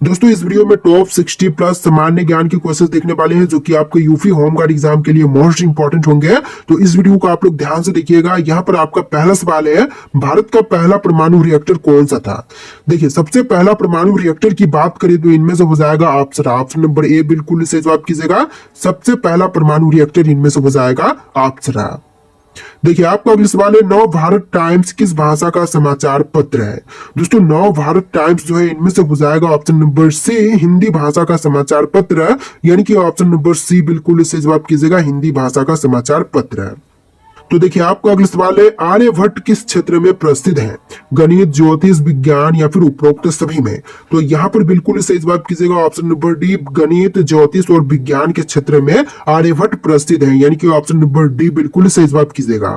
दोस्तों इस वीडियो में टॉप 60 प्लस सामान्य ज्ञान के क्वेश्चन देखने वाले हैं जो कि आपके यूपी होम गार्ड एग्जाम के लिए मोस्ट इंपॉर्टेंट होंगे। तो इस वीडियो को आप लोग ध्यान से देखिएगा। यहाँ पर आपका पहला सवाल है, भारत का पहला परमाणु रिएक्टर कौन सा था। देखिए, सबसे पहला परमाणु रिएक्टर की बात करें तो इनमें से हो जाएगा ऑप्शन नंबर ए, बिल्कुल इसे जवाब कीजिएगा। सबसे पहला परमाणु रिएक्टर इनमें से हो जाएगा ऑप्शन। देखिए, आपका अगला सवाल है, नव भारत टाइम्स किस भाषा का समाचार पत्र है। दोस्तों नव भारत टाइम्स जो है इनमें से हो जाएगा ऑप्शन नंबर सी, हिंदी भाषा का समाचार पत्र है, यानी कि ऑप्शन नंबर सी बिल्कुल इसे जवाब कीजिएगा, हिंदी भाषा का समाचार पत्र है। तो देखिए, आपका अगला सवाल है, आर्यभट्ट किस क्षेत्र में प्रसिद्ध है। गणित, ज्योतिष, विज्ञान या फिर उपरोक्त सभी में। तो यहाँ पर बिल्कुल इसे जवाब कीजिएगा ऑप्शन नंबर डी, गणित, ज्योतिष और विज्ञान के क्षेत्र में आर्यभट्ट प्रसिद्ध है, यानी कि ऑप्शन नंबर डी बिल्कुल इसे जवाब कीजिएगा।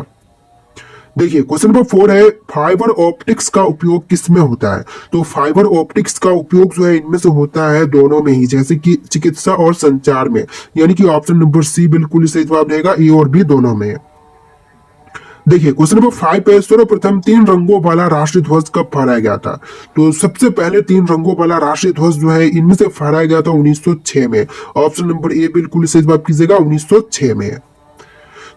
देखिए, क्वेश्चन नंबर 4 है, फाइबर ऑप्टिक्स का उपयोग किस में होता है। तो फाइबर ऑप्टिक्स का उपयोग जो है इनमें से होता है दोनों में ही, जैसे कि चिकित्सा और संचार में, यानी कि ऑप्शन नंबर सी बिल्कुल इसे जवाब रहेगा, ए और बी दोनों में। देखिए, क्वेश्चन नंबर 5 पे, सर्वप्रथम 3 रंगों वाला राष्ट्रीय ध्वज कब फहराया गया था। तो सबसे पहले 3 रंगों वाला राष्ट्रीय ध्वज जो है इनमें से फहराया गया था 1906 में। ऑप्शन नंबर ए बिल्कुल इसे जवाब कीजिएगा, 1906 में।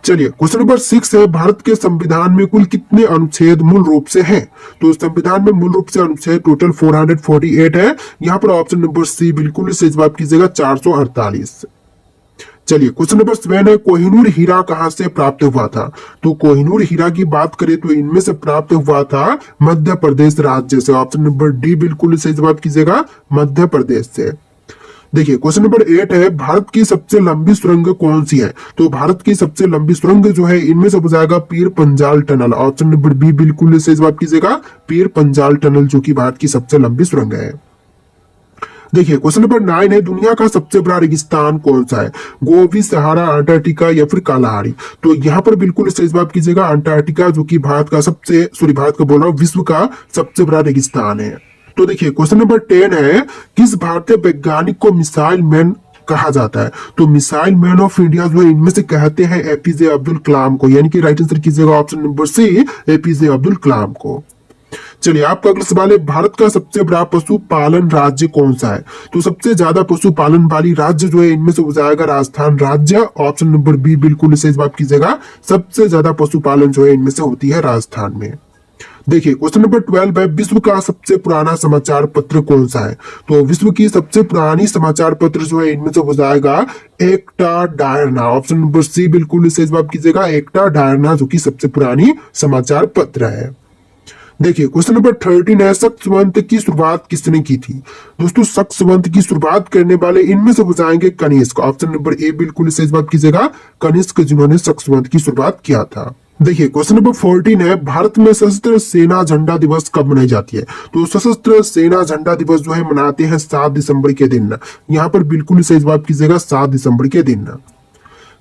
चलिए, क्वेश्चन नंबर 6 है, भारत के संविधान में कुल कितने अनुच्छेद मूल रूप से हैं। तो संविधान में मूल रूप से अनुच्छेद टोटल 448 है। यहाँ पर ऑप्शन नंबर सी बिल्कुल इसे जवाब कीजिएगा, 448। चलिए, क्वेश्चन नंबर 7 है, कोहिनूर हीरा कहां से प्राप्त हुआ था। तो कोहिनूर हीरा की बात करें तो इनमें से प्राप्त हुआ था मध्य प्रदेश राज्य से। ऑप्शन नंबर डी बिल्कुल सही जवाब कीजिएगा, मध्य प्रदेश से। देखिए, क्वेश्चन नंबर 8 है, भारत की सबसे लंबी सुरंग कौन सी है। तो भारत की सबसे लंबी सुरंग जो है इनमें से हो जाएगा Pir Panjal tunnel. Option number B बिल्कुल सही जवाब कीजिएगा, पीर पंजाल टनल जो कि भारत की सबसे लंबी सुरंग है। देखिए, क्वेश्चन नंबर 9 है, दुनिया का सबसे बड़ा रेगिस्तान कौन सा है। गोबी, सहारा, अंटार्कटिका या फिर कालाहारी। तो यहाँ पर बिल्कुल सही जवाब कीजिएगा, अंटार्कटिका जो कि भारत का बोल रहा हूँ, विश्व का सबसे बड़ा रेगिस्तान है। तो देखिए, क्वेश्चन नंबर 10 है, किस भारतीय वैज्ञानिक को मिसाइल मैन कहा जाता है। तो मिसाइल मैन ऑफ इंडिया जो है इनमें से कहते हैं एपीजे अब्दुल कलाम को, यानी कि राइट आंसर कीजिएगा option number C, APJ Abdul Kalam को। चलिए, आपका अगला सवाल है, भारत का सबसे बड़ा पशुपालन राज्य कौन सा है। तो सबसे ज्यादा पशुपालन वाली राज्य जो है इनमें से हो जाएगा राजस्थान राज्य। ऑप्शन नंबर बी बिल्कुल सही जवाब कीजिएगा, सबसे ज्यादा पशुपालन जो है इनमें से होती है राजस्थान में। देखिए, क्वेश्चन नंबर 12 है, विश्व का सबसे पुराना समाचार पत्र कौन सा है। तो विश्व की सबसे पुरानी समाचार पत्र जो है इनमें से हो जाएगा एकटा डायरना। ऑप्शन नंबर सी बिल्कुल सही जवाब कीजिएगा, एकटा डायरना जो कि सबसे पुरानी समाचार पत्र है। देखिए, क्वेश्चन नंबर 13 है, सक्सवंत की शुरुआत किसने की थी। दोस्तों सक्सवंत की शुरुआत करने वाले इनमें से हो जाएंगे कनिष्क। ऑप्शन नंबर ए बिल्कुल सही जवाब कीजिएगा, कनिष्क जिन्होंने सक्सवंत की शुरुआत किया था। देखिए, क्वेश्चन नंबर 14 है, भारत में सशस्त्र सेना झंडा दिवस कब मनाई जाती है। तो सशस्त्र सेना झंडा दिवस जो है मनाते हैं 7 दिसंबर के दिन। यहाँ पर बिल्कुल सही जवाब कीजिएगा, 7 दिसंबर के दिन।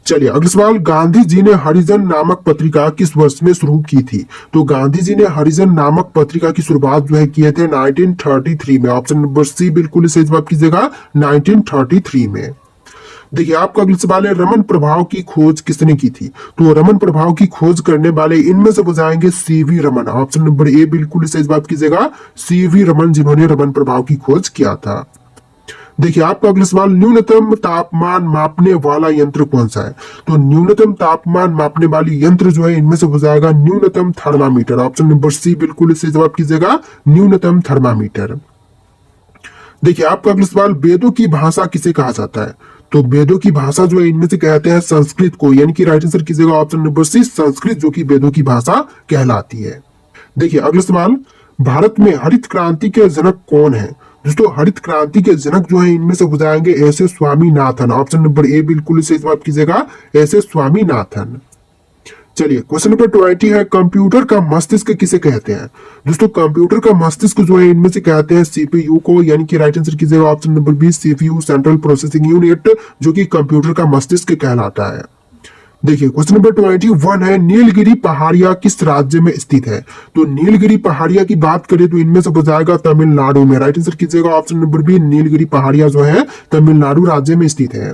चलिए, अगला सवाल, गांधी जी ने हरिजन नामक पत्रिका किस वर्ष में शुरू की थी। तो गांधी जी ने हरिजन नामक पत्रिका की शुरुआत जो है किए थे 1933 में। ऑप्शन नंबर सी बिल्कुल सही जवाब कीजिएगा, 1933 में। देखिए, आपका अगला सवाल है, रमन प्रभाव की खोज किसने की थी। तो रमन प्रभाव की खोज करने वाले इनमें से हो जाएंगे CV Raman. Option number A बिल्कुल सही जवाब कीजिएगा, सीवी रमन जिन्होंने रमन प्रभाव की खोज किया था। देखिए, आपका अगला सवाल, न्यूनतम तापमान मापने वाला यंत्र कौन सा है। तो न्यूनतम तापमान मापने वाली यंत्र जो है इनमें से हो जाएगा न्यूनतम थर्मामीटर। ऑप्शन नंबर सी बिल्कुल सही जवाब कीजिएगा, न्यूनतम थर्मामीटर। देखिए, आपका अगला सवाल, वेदों की भाषा किसे कहा जाता है। तो वेदों की भाषा जो है इनमें से कहते हैं संस्कृत को, यानी कि राइट आंसर कीजिएगा ऑप्शन नंबर सी, संस्कृत जो कि वेदों की भाषा कहलाती है। देखिए, अगला सवाल, भारत में हरित क्रांति के जनक कौन है। दोस्तों हरित क्रांति के जनक जो है इनमें से हो जाएंगे S S. Swaminathan. Option number A बिल्कुल सही जवाब कीजिएगा, एस.एस. स्वामीनाथन। चलिए, क्वेश्चन नंबर 20 है, कंप्यूटर का मस्तिष्क किसे कहते हैं। दोस्तों कंप्यूटर का मस्तिष्क जो है इनमें से कहते हैं सीपीयू को, यानी कि राइट आंसर कीजिएगा option number B, CPU central processing unit जो कि कंप्यूटर का मस्तिष्क कहलाता है। देखिए, क्वेश्चन नंबर 21 है, नीलगिरी पहाड़िया किस राज्य में स्थित है। तो नीलगिरी पहाड़िया की बात करें तो इनमें से हो जाएगा तमिलनाडु में। राइट आंसर कीजिएगा ऑप्शन नंबर बी, नीलगिरी पहाड़िया जो है तमिलनाडु राज्य में स्थित है।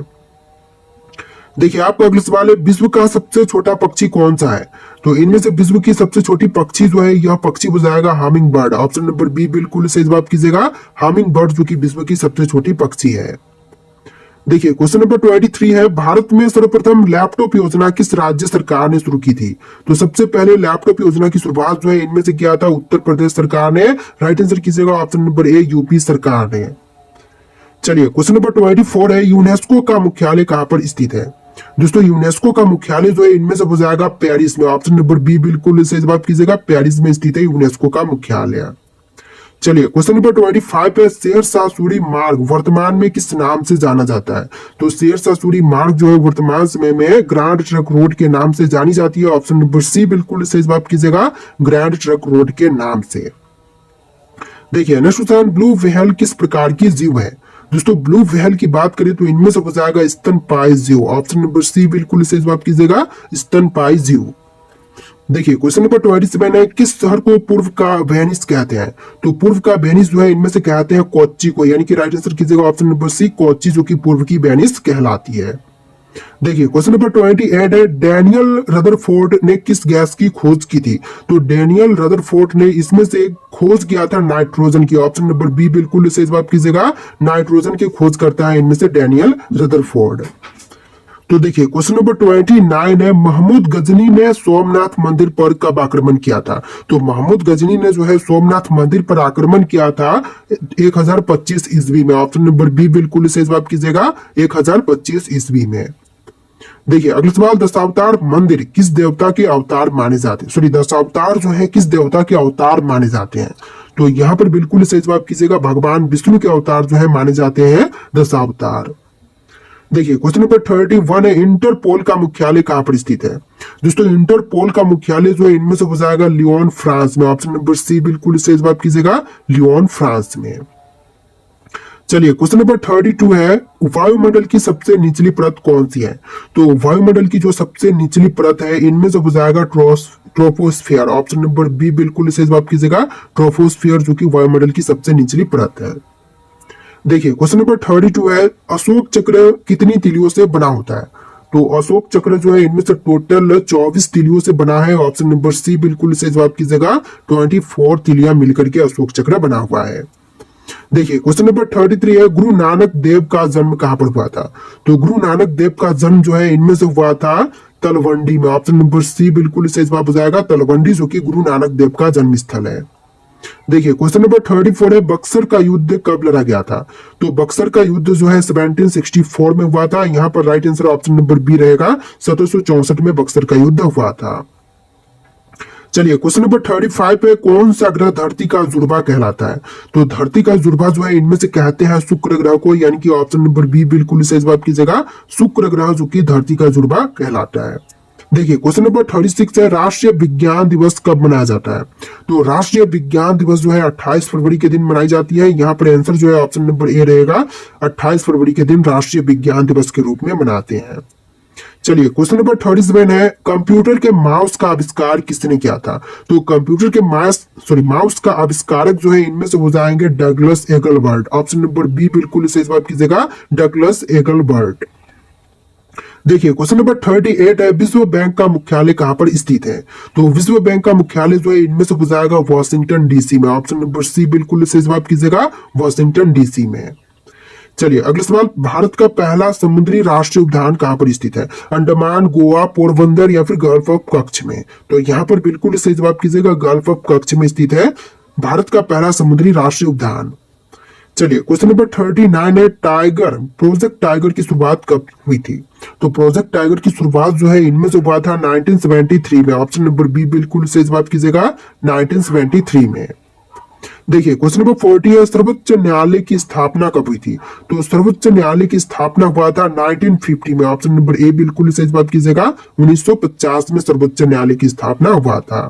देखिए आपका अगला सवाल है, विश्व का सबसे छोटा पक्षी कौन सा है? तो इनमें से विश्व की सबसे छोटी पक्षी जो है, यह पक्षी हो जाएगा humming bird. Option number B बिल्कुल सही जवाब कीजिएगा, हमिंग बर्ड जो कि विश्व की सबसे छोटी पक्षी है। देखिए क्वेश्चन नंबर 23 है, भारत में सर्वप्रथम लैपटॉप योजना किस राज्य सरकार ने शुरू की थी? तो सबसे पहले लैपटॉप योजना की शुरुआत जो है इनमें से किया था उत्तर प्रदेश सरकार ने। राइट आंसर कीजिएगा ऑप्शन नंबर ए यूपी सरकार ने। चलिए क्वेश्चन नंबर 24 है, यूनेस्को का मुख्यालय कहां पर स्थित है? दोस्तों यूनेस्को का मुख्यालय जो है इनमें से हो जाएगा पेरिस में। ऑप्शन नंबर बी बिल्कुल सही जवाब कीजिएगा, पेरिस में स्थित है यूनेस्को का मुख्यालय। चलिए क्वेश्चन नंबर 25 है, शेरशाह सूरी मार्ग वर्तमान में किस नाम से जाना जाता है? तो शेरशाह सूरी मार्ग जो है वर्तमान समय में ग्रैंड ट्रक रोड के नाम से जानी जाती है। ऑप्शन नंबर सी बिल्कुल सही जवाब कीजिएगा, ग्रैंड ट्रक रोड के नाम से। देखिए नेक्स्ट ब्लू व्हेल किस प्रकार की जीव है? दोस्तों ब्लू व्हेल की बात करें तो इनमें से हो जाएगा स्तनपायी जीव। ऑप्शन नंबर सी बिल्कुल सही जवाब कीजिएगा, स्तनपायी जीव। देखिए क्वेश्चन नंबर 27 है, किस शहर को पूर्व का वेनिस कहते हैं? तो पूर्व का वेनिस जो है इनमें से कहते हैं कोच्चि को, यानी कि राइट आंसर कीजिएगा ऑप्शन नंबर सी कोच्चि जो कि पूर्व की वेनिस कहलाती है। देखिए क्वेश्चन नंबर 28 है, डैनियल रदरफोर्ड ने किस गैस की खोज की थी? तो डैनियल रदरफोर्ड ने इसमें से खोज किया था नाइट्रोजन की। ऑप्शन नंबर बी बिल्कुल सही जवाब कीजिएगा, नाइट्रोजन की खोज करता है इनमें से डैनियल रदरफोर्ड। तो देखिए क्वेश्चन नंबर 29 है, महमूद गजनी ने सोमनाथ मंदिर पर कब आक्रमण किया था? तो महमूद गजनी ने जो है सोमनाथ मंदिर पर आक्रमण किया था 1025 ईस्वी में। ऑप्शन नंबर बी बिल्कुल सही जवाब कीजिएगा, 1025 ईस्वी में। देखिए अगला सवाल, दशावतार मंदिर किस देवता के अवतार माने जाते हैं? सॉरी, दशावतार जो है किस देवता के अवतार माने जाते हैं? तो यहाँ पर बिल्कुल सही जवाब कीजिएगा, भगवान विष्णु के अवतार जो है माने जाते हैं दशावतार। देखिए क्वेश्चन नंबर 31 है, इंटरपोल का मुख्यालय कहां पर स्थित है? दोस्तों इंटरपोल का मुख्यालय जो है इनमें से हो जाएगा लियोन फ्रांस में। ऑप्शन नंबर सी बिल्कुल सही जवाब कीजिएगा, लियोन फ्रांस में। चलिए क्वेश्चन नंबर 32 है, वायुमंडल की सबसे निचली परत कौन सी है? तो वायुमंडल की जो सबसे निचली परत है इनमें से हो जाएगा ट्रोपोस्फियर। ऑप्शन नंबर बी बिल्कुल सही जवाब कीजिएगा, ट्रोपोस्फियर जो कि वायुमंडल की सबसे निचली परत है। देखिए क्वेश्चन नंबर 32 है, अशोक चक्र कितनी तिलियों से बना होता है? तो अशोक चक्र जो है इनमें से टोटल 24 तिलियों से बना है। ऑप्शन नंबर सी बिल्कुल सही जवाब कीजिएगा, 24 तिलियां मिलकर के अशोक चक्र बना हुआ है। देखिए क्वेश्चन नंबर 33 है, गुरु नानक देव का जन्म कहां पर हुआ था? तो गुरु नानक देव का जन्म जो है इनमें से हुआ था तलवंडी में। ऑप्शन नंबर सी बिल्कुल सही जवाब हो जाएगा, तलवंडी जो कि गुरु नानक देव का जन्म स्थल है। देखिए क्वेश्चन नंबर 34 है, बक्सर का युद्ध कब लड़ा गया था? तो बक्सर का युद्ध जो है 1764 में हुआ था। यहाँ पर right answer option number B रहेगा, 1764 में बक्सर का युद्ध हुआ था। चलिए क्वेश्चन नंबर 35 पे, कौन सा ग्रह धरती का जुड़वा कहलाता है? तो धरती का जुड़वा जो है इनमें से कहते हैं शुक्र ग्रह को, यानी कि ऑप्शन नंबर बी बिल्कुल सही जवाब कीजिएगा, शुक्र ग्रह जो कि धरती का जुड़वा कहलाता है। देखिए क्वेश्चन नंबर 36 है, राष्ट्रीय विज्ञान दिवस कब मनाया जाता है? तो राष्ट्रीय विज्ञान दिवस जो है 28 फरवरी के दिन मनाई जाती है। यहाँ पर आंसर जो है ऑप्शन नंबर ए रहेगा, 28 फरवरी के दिन राष्ट्रीय विज्ञान दिवस के रूप में मनाते हैं। चलिए क्वेश्चन नंबर 37 है, कंप्यूटर के माउस का आविष्कार किसने किया था? तो कंप्यूटर के माउस का आविष्कारक जो है इनमें से हो जाएंगे डगलस एगलबर्ट। ऑप्शन नंबर बी बिल्कुल सही जवाब कीजिएगा, डगलस एगलबर्ट। देखिए क्वेश्चन नंबर 38 है, विश्व बैंक का मुख्यालय कहां पर स्थित है? तो विश्व बैंक का मुख्यालय जो है इनमें से हो जाएगा वॉशिंगटन डीसी में। ऑप्शन नंबर सी बिल्कुल सही जवाब कीजिएगा, वॉशिंगटन डीसी में। चलिए अगला सवाल, भारत का पहला समुद्री राष्ट्रीय उद्यान कहां पर स्थित है? अंडमान, गोवा, पोरबंदर या फिर गल्फ ऑफ कच्छ में? तो यहाँ पर बिल्कुल सही जवाब कीजिएगा, गल्फ ऑफ कच्छ में स्थित है भारत का पहला समुद्री राष्ट्रीय उद्यान। चलिए क्वेश्चन नंबर 39 है, प्रोजेक्ट टाइगर की शुरुआत कब हुई थी? तो प्रोजेक्ट टाइगर की शुरुआत जो है इनमें से हुआ था 1973 में। ऑप्शन नंबर बी बिल्कुल सही जवाब कीजिएगा, 1973 में। देखिए क्वेश्चन नंबर 40 है, सर्वोच्च न्यायालय की स्थापना कब हुई थी? तो सर्वोच्च न्यायालय की स्थापना हुआ था 1950 में। ऑप्शन नंबर ए बिल्कुल सही जवाब कीजिएगा, 1950 में सर्वोच्च न्यायालय की स्थापना हुआ था।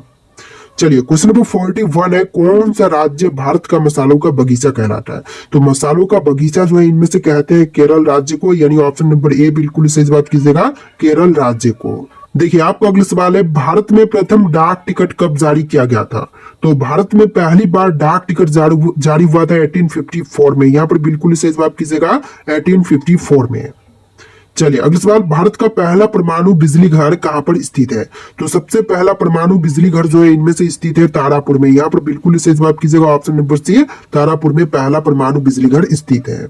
चलिए क्वेश्चन नंबर 41 है, कौन सा राज्य भारत का मसालों का बगीचा कहलाता है? तो मसालों का बगीचा जो है इनमें से कहते हैं केरल राज्य को, यानी ऑप्शन नंबर ए बिल्कुल सही जवाब कीजिएगा, केरल राज्य को। देखिए आपका अगला सवाल है, भारत में प्रथम डाक टिकट कब जारी किया गया था? तो भारत में पहली बार डाक टिकट जारी हुआ था 1854 में। यहाँ पर बिल्कुल सही जवाब कीजिएगा, 1854 में। चलिए अगला सवाल, भारत का पहला परमाणु बिजली घर कहाँ पर स्थित है? तो सबसे पहला परमाणु बिजली घर जो है इनमें से स्थित है तारापुर में। यहाँ पर बिल्कुल सही जवाब कीजिएगा ऑप्शन नंबर सी, तारापुर में पहला परमाणु बिजली घर स्थित है।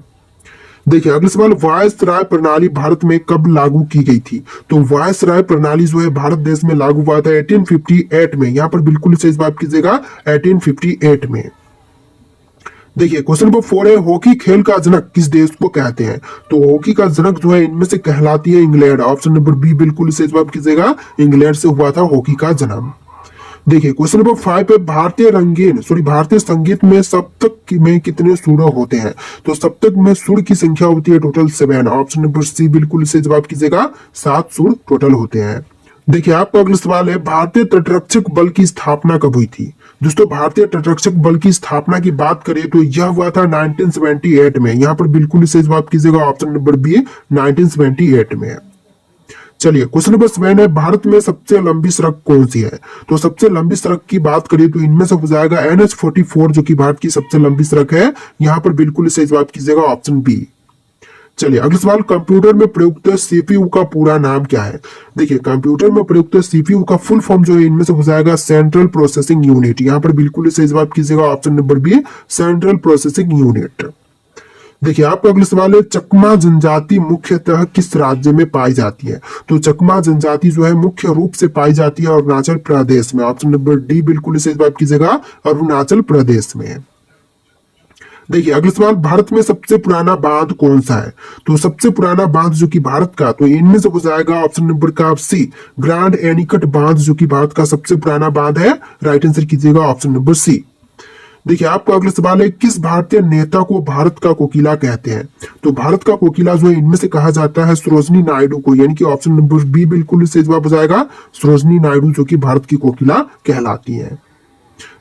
देखिए अगला सवाल, वायसराय प्रणाली भारत में कब लागू की गई थी? तो वायसराय प्रणाली जो है भारत देश में लागू हुआ था 1858 में। यहाँ पर बिल्कुल सही जवाब कीजिएगा 1858 में। देखिए क्वेश्चन नंबर 4 है, हॉकी खेल का जनक किस देश को कहते हैं? तो हॉकी का जनक जो है इनमें से कहलाती है इंग्लैंड। ऑप्शन नंबर बी बिल्कुल सही जवाब कीजिएगा, इंग्लैंड से हुआ था हॉकी का जन्म। देखिए क्वेश्चन नंबर 5 पे, भारतीय संगीत में सप्तक में कितने सुर होते हैं? तो सप्तक में सुर की संख्या होती है टोटल 7। ऑप्शन नंबर सी बिल्कुल सही जवाब कीजिएगा, 7 सुर टोटल होते हैं। देखिए आपका अगला सवाल है, भारतीय तटरक्षक बल की स्थापना कब हुई थी? दोस्तों भारतीय तटरक्षक बल की स्थापना की बात करें तो यह हुआ था 1978 में। यहाँ पर बिल्कुल सही जवाब कीजिएगा ऑप्शन नंबर बी, 1978 में। चलिए क्वेश्चन नंबर 7 है, भारत में सबसे लंबी सड़क कौन सी है? तो सबसे लंबी सड़क की बात करें तो इनमें से हो जाएगा NH44 जो कि भारत की सबसे लंबी सड़क है। यहाँ पर बिल्कुल सही जवाब कीजिएगा ऑप्शन बी। चलिए अगला सवाल, कंप्यूटर में प्रयुक्त सीपीयू का पूरा नाम क्या है? देखिए कंप्यूटर में प्रयुक्त सीपीयू का फुल फॉर्म जो है इनमें से हो जाएगा सेंट्रल प्रोसेसिंग यूनिट। यहाँ पर बिल्कुल सही जवाब कीजिएगा option number B, central processing unit. देखिए आपका अगला सवाल है, चकमा जनजाति मुख्यतः किस राज्य में पाई जाती है? तो चकमा जनजाति जो है मुख्य रूप से पाई जाती है अरुणाचल प्रदेश में। ऑप्शन नंबर डी बिल्कुल सही जवाब कीजिएगा, अरुणाचल प्रदेश में। देखिए अगला सवाल, भारत में सबसे पुराना बांध कौन सा है? तो सबसे पुराना बांध जो कि भारत का, तो इनमें से हो जाएगा ऑप्शन नंबर का सी, ग्रैंड एनीकट बांध जो कि भारत का सबसे पुराना बांध है। राइट आंसर कीजिएगा ऑप्शन नंबर सी। देखिए आपका अगला सवाल है, किस भारतीय नेता को भारत का कोकिला कहते हैं? तो भारत का कोकिला जो है इनमें से कहा जाता है सरोजनी नायडू को, यानी कि ऑप्शन नंबर बी बिल्कुल सही जवाब हो जाएगा, सरोजनी नायडू जो कि भारत की कोकिला कहलाती है।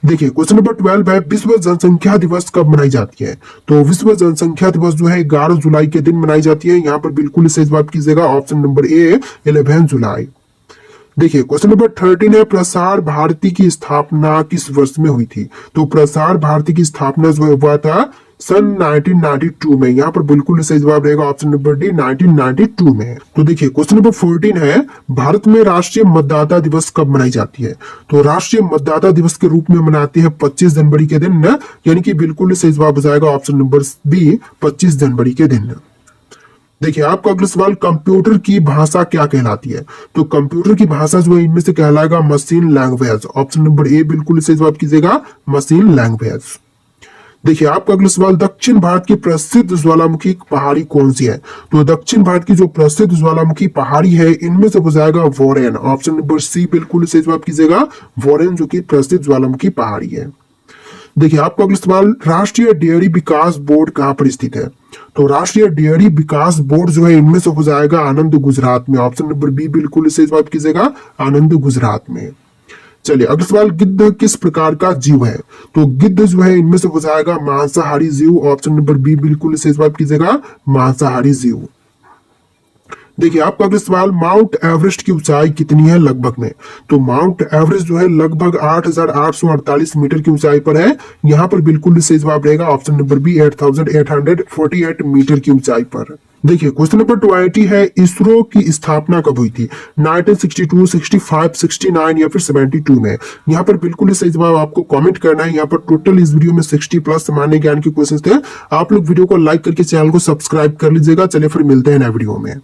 देखिए क्वेश्चन नंबर 12 है, विश्व जनसंख्या दिवस कब मनाई जाती है? तो विश्व जनसंख्या दिवस जो है 11 जुलाई के दिन मनाई जाती है। यहाँ पर बिल्कुल सही जवाब कीजिएगा ऑप्शन नंबर ए, 11 जुलाई। देखिए क्वेश्चन नंबर 13 है, प्रसार भारती की स्थापना किस वर्ष में हुई थी? तो प्रसार भारती की स्थापना जो है हुआ था सन 1992 में। यहाँ पर बिल्कुल सही जवाब रहेगा ऑप्शन नंबर डी, 1992 में। तो देखिए क्वेश्चन नंबर 14 है, भारत में राष्ट्रीय मतदाता दिवस कब मनाई जाती है? तो राष्ट्रीय मतदाता दिवस के रूप में मनाती है 25 जनवरी के दिन, यानी कि बिल्कुल सही जवाब हो जाएगा ऑप्शन नंबर बी, 25 जनवरी के दिन। देखिए आपका अगला सवाल, कंप्यूटर की भाषा क्या कहलाती है? तो कंप्यूटर की भाषा जो है इनमें से कहलाएगा machine language. Option number A बिल्कुल सही जवाब कीजिएगा, मशीन लैंग्वेज। देखिए आपका अगला सवाल, दक्षिण भारत की प्रसिद्ध ज्वालामुखी पहाड़ी कौन सी है? तो दक्षिण भारत की जो प्रसिद्ध ज्वालामुखी पहाड़ी है इनमें से हो जाएगा वोरेन। ऑप्शन नंबर सी बिल्कुल सही जवाब कीजिएगा, वोरेन जो कि प्रसिद्ध ज्वालामुखी पहाड़ी है। देखिए आपका अगला सवाल, राष्ट्रीय डेयरी विकास बोर्ड कहाँ पर स्थित है? तो राष्ट्रीय डेयरी विकास बोर्ड जो है इनमें से हो जाएगा आनंद गुजरात में। ऑप्शन नंबर बी बिल्कुल सही जवाब कीजिएगा, आनंद गुजरात में। चलिए अगला सवाल, गिद्ध किस प्रकार का जीव है? तो गिद्ध जो है इनमें से हो जाएगा मांसाहारी जीव। ऑप्शन नंबर बी बिल्कुल सही जवाब कीजिएगा, मांसाहारी जीव। देखिए आपका अगला सवाल, माउंट एवरेस्ट की ऊंचाई कितनी है लगभग में? तो माउंट एवरेस्ट जो है लगभग 8,848 मीटर की ऊंचाई पर है। यहाँ पर बिल्कुल सही जवाब रहेगा ऑप्शन नंबर बी, 8,848 मीटर की ऊंचाई पर। देखिए क्वेश्चन नंबर 20 है, इसरो की स्थापना कब हुई थी? 1962, 65, 69 या फिर 72 में? यहाँ पर बिल्कुल सही जवाब आपको कमेंट करना है। यहाँ पर टोटल इस वीडियो में 60 प्लस सामान्य ज्ञान के क्वेश्चन थे। आप लोग वीडियो को लाइक करके चैनल को सब्सक्राइब कर लीजिएगा। चलिए फिर मिलते हैं नए वीडियो में।